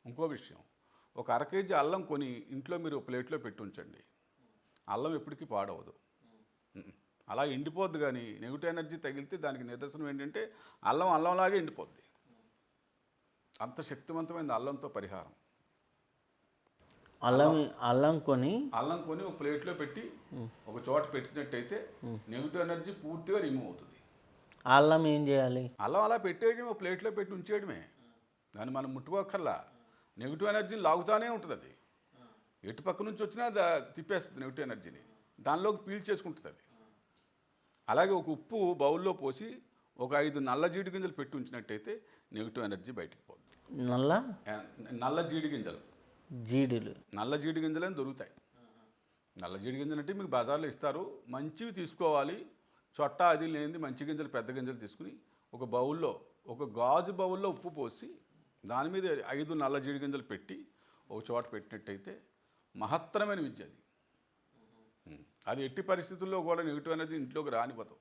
ఇంకో విషయం, ఒక అర కేజీ అల్లం కొని ఇంట్లో మీరు ప్లేట్లో పెట్టి ఉంచండి, అల్లం ఎప్పటికీ పాడవదు. అలా ఎండిపోద్ది. కానీ నెగిటివ్ ఎనర్జీ తగిలితే దానికి నిదర్శనం ఏంటంటే అల్లంలాగే ఎండిపోద్ది. అంత శక్తివంతమైన అల్లంతో పరిహారం. అల్లం కొని ఒక ప్లేట్లో పెట్టి ఒక చోట పెట్టినట్టయితే నెగిటివ్ ఎనర్జీ పూర్తిగా రిమూవ్ అవుతుంది. అల్లం ఏం చేయాలి? అల్లం అలా పెట్టేయడం, ఒక ప్లేట్లో పెట్టి ఉంచేయడమే. దాన్ని మనం ముట్టుకోకర్లా. నెగిటివ్ ఎనర్జీని లాగుతానే ఉంటుంది. అది ఎటు పక్క నుంచి వచ్చినా తిప్పేస్తుంది నెగిటివ్ ఎనర్జీని, దానిలోకి పీల్చేసుకుంటుంది అది. అలాగే ఒక ఉప్పు బౌల్లో పోసి ఒక 5 నల్ల జీడి గింజలు పెట్టి ఉంచినట్టయితే నెగిటివ్ ఎనర్జీ బయటికి పోతుంది. నల్ల జీడి గింజలు, నల్ల జీడి గింజలు అని దొరుకుతాయి. నల్ల జీడి గింజలు అంటే మీకు బజార్లో ఇస్తారు. మంచివి తీసుకోవాలి, చొట్టా అది లేనిది మంచి గింజలు, పెద్ద గింజలు తీసుకుని ఒక బౌల్లో, ఒక గాజు బౌల్లో ఉప్పు పోసి దాని మీద 5 నల్ల జీడి గింజలు పెట్టి ఒక చోట పెట్టినట్టయితే మహత్తరమైన విద్య అది. అది ఎట్టి పరిస్థితుల్లో కూడా నెగిటివ్ ఎనర్జీ ఇంట్లోకి రానివ్వదు.